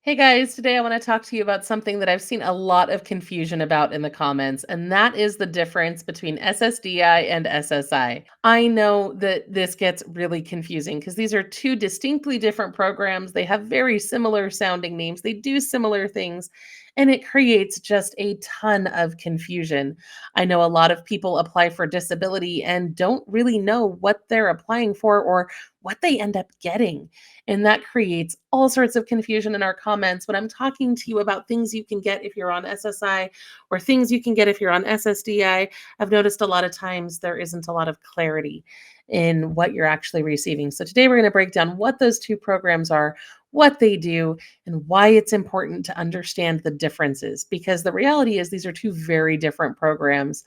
Hey guys, today I want to talk to you about something that I've seen a lot of confusion about in the comments, and that is the difference between SSDI and SSI. I know that this gets really confusing because these are two distinctly different programs. They have very similar sounding names, they do similar things, and it creates just a ton of confusion. I know a lot of people apply for disability and don't really know what they're applying for or what they end up getting. And that creates all sorts of confusion in our comments when I'm talking to you about things you can get if you're on SSI or things you can get if you're on SSDI. I've noticed a lot of times there isn't a lot of clarity in what you're actually receiving. So today we're going to break down what those two programs are, what they do, and why it's important to understand the differences. Because the reality is these are two very different programs,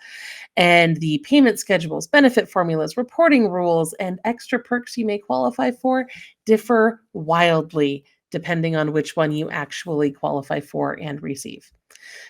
and the payment schedules, benefit formulas, reporting rules, and extra perks you may qualify for differ wildly depending on which one you actually qualify for and receive.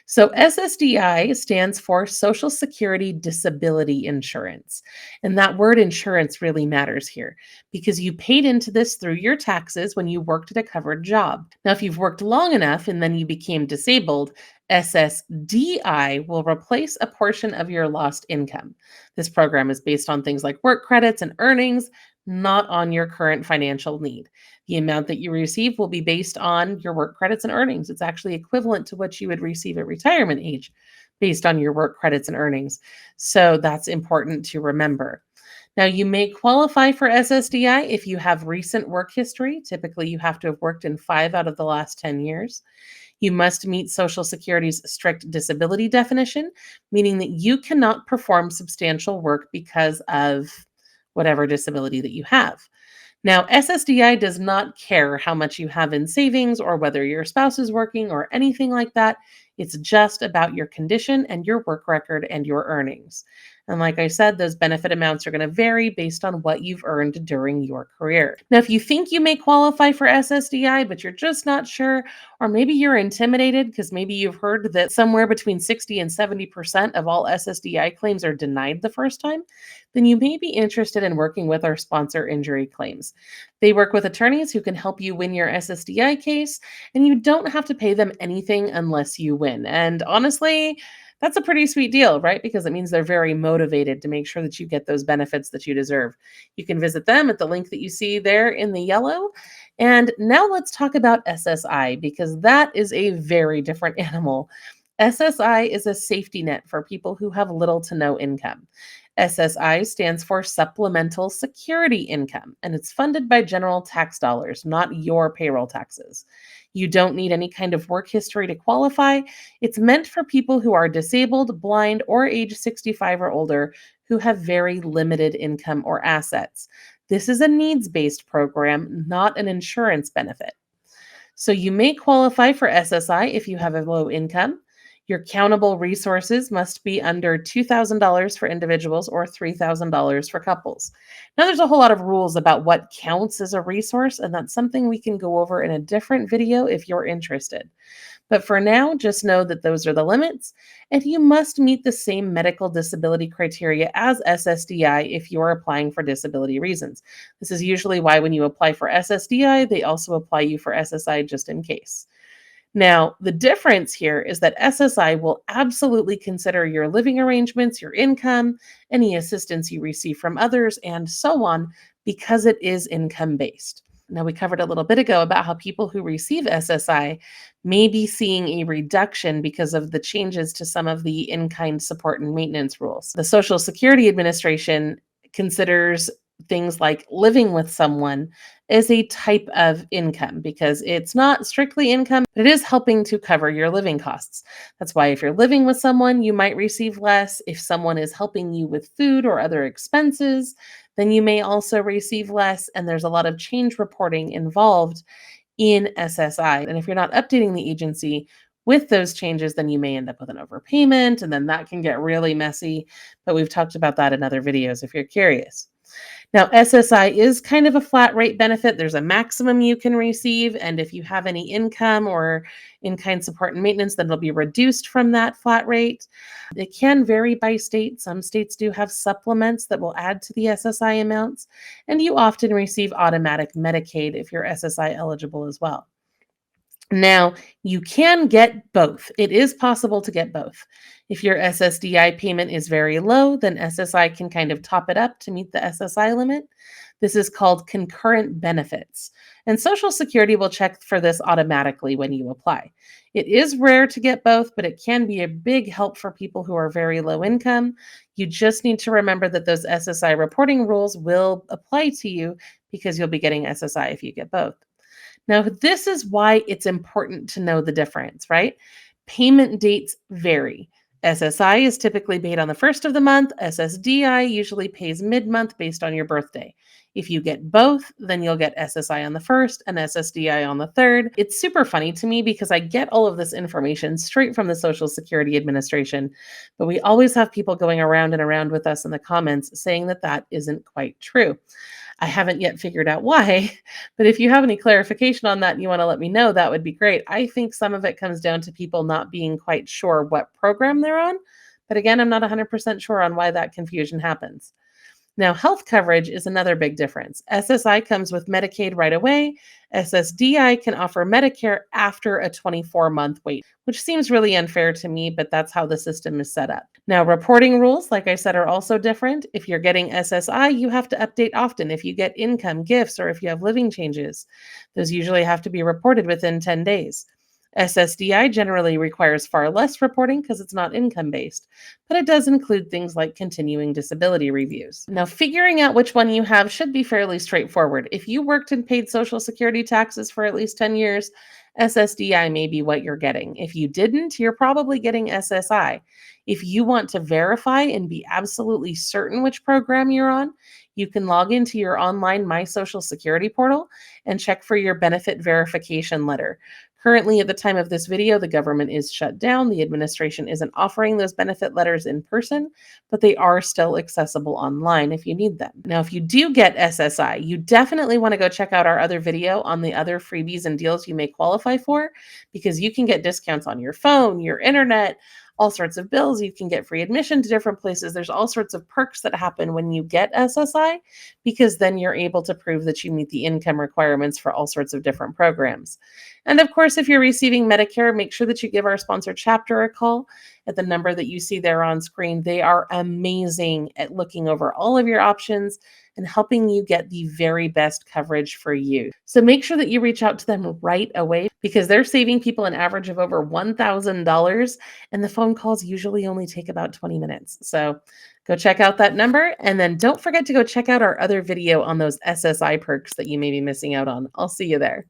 So, SSDI stands for Social Security Disability Insurance. And that word insurance really matters here because you paid into this through your taxes when you worked at a covered job. Now, if you've worked long enough and then you became disabled, SSDI will replace a portion of your lost income. This program is based on things like work credits and earnings, not on your current financial need. The amount that you receive will be based on your work credits and earnings. It's actually equivalent to what you would receive at retirement age based on your work credits and earnings. So that's important to remember. Now, you may qualify for SSDI if you have recent work history. Typically, you have to have worked in 5 out of the last 10 years. You must meet Social Security's strict disability definition, meaning that you cannot perform substantial work because of whatever disability that you have. Now, SSDI does not care how much you have in savings or whether your spouse is working or anything like that. It's just about your condition and your work record and your earnings. And like I said, those benefit amounts are going to vary based on what you've earned during your career. Now, if you think you may qualify for SSDI, but you're just not sure, or maybe you're intimidated because maybe you've heard that somewhere between 60 and 70% of all SSDI claims are denied the first time, then you may be interested in working with our sponsor, Injury Claims. They work with attorneys who can help you win your SSDI case, and you don't have to pay them anything unless you win. And honestly, that's a pretty sweet deal, right? Because it means they're very motivated to make sure that you get those benefits that you deserve. You can visit them at the link that you see there in the yellow. And now let's talk about SSI because that is a very different animal. SSI is a safety net for people who have little to no income. SSI stands for Supplemental Security Income, and it's funded by general tax dollars, not your payroll taxes. You don't need any kind of work history to qualify. It's meant for people who are disabled, blind, or age 65 or older who have very limited income or assets. This is a needs based program, not an insurance benefit. So you may qualify for SSI if you have a low income. Your countable resources must be under $2,000 for individuals or $3,000 for couples. Now, there's a whole lot of rules about what counts as a resource, and that's something we can go over in a different video if you're interested. But for now, just know that those are the limits, and you must meet the same medical disability criteria as SSDI if you're applying for disability reasons. This is usually why when you apply for SSDI, they also apply you for SSI just in case. Now, the difference here is that SSI will absolutely consider your living arrangements, your income, any assistance you receive from others, and so on, because it is income based. Now, we covered a little bit ago about how people who receive SSI may be seeing a reduction because of the changes to some of the in kind support and maintenance rules. The Social Security Administration considers things like living with someone as a type of income because it's not strictly income, but it is helping to cover your living costs. That's why if you're living with someone, you might receive less. If someone is helping you with food or other expenses, then you may also receive less. And there's a lot of change reporting involved in SSI. And if you're not updating the agency with those changes, then you may end up with an overpayment, and then that can get really messy. But we've talked about that in other videos if you're curious. Now, SSI is kind of a flat rate benefit. There's a maximum you can receive, and if you have any income or in-kind support and maintenance, then it'll be reduced from that flat rate. It can vary by state. Some states do have supplements that will add to the SSI amounts, and you often receive automatic Medicaid if you're SSI eligible as well. Now, you can get both. It is possible to get both. If your SSDI payment is very low, then SSI can kind of top it up to meet the SSI limit. This is called concurrent benefits. And Social Security will check for this automatically when you apply. It is rare to get both, but it can be a big help for people who are very low income. You just need to remember that those SSI reporting rules will apply to you because you'll be getting SSI if you get both. Now, this is why it's important to know the difference, right? Payment dates vary. SSI is typically paid on the first of the month. SSDI usually pays mid month based on your birthday. If you get both, then you'll get SSI on the first and SSDI on the third. It's super funny to me because I get all of this information straight from the Social Security Administration, but we always have people going around and around with us in the comments saying that that isn't quite true. I haven't yet figured out why, but if you have any clarification on that and you want to let me know, that would be great. I think some of it comes down to people not being quite sure what program they're on. But again, I'm not 100% sure on why that confusion happens. Now, health coverage is another big difference. SSI comes with Medicaid right away. SSDI can offer Medicare after a 24-month wait, which seems really unfair to me, but that's how the system is set up. Now, reporting rules, like I said, are also different. If you're getting SSI, you have to update often if you get income, gifts, or if you have living changes. Those usually have to be reported within 10 days. SSDI generally requires far less reporting because it's not income based, but it does include things like continuing disability reviews. Now, figuring out which one you have should be fairly straightforward. If you worked and paid Social Security taxes for at least 10 years, SSDI may be what you're getting. If you didn't, you're probably getting SSI. If you want to verify and be absolutely certain which program you're on, you can log into your online My Social Security portal and check for your benefit verification letter. Currently, at the time of this video, the government is shut down. The administration isn't offering those benefit letters in person, but they are still accessible online if you need them. Now, if you do get SSI, you definitely want to go check out our other video on the other freebies and deals you may qualify for, because you can get discounts on your phone, your internet, all sorts of bills. You can get free admission to different places. There's all sorts of perks that happen when you get SSI, because then you're able to prove that you meet the income requirements for all sorts of different programs. And of course, if you're receiving Medicare, make sure that you give our sponsor chapter a call at the number that you see there on screen. They are amazing at looking over all of your options and helping you get the very best coverage for you. So make sure that you reach out to them right away, because they're saving people an average of over $1,000, and the phone calls usually only take about 20 minutes. So go check out that number, and then don't forget to go check out our other video on those SSI perks that you may be missing out on. I'll see you there.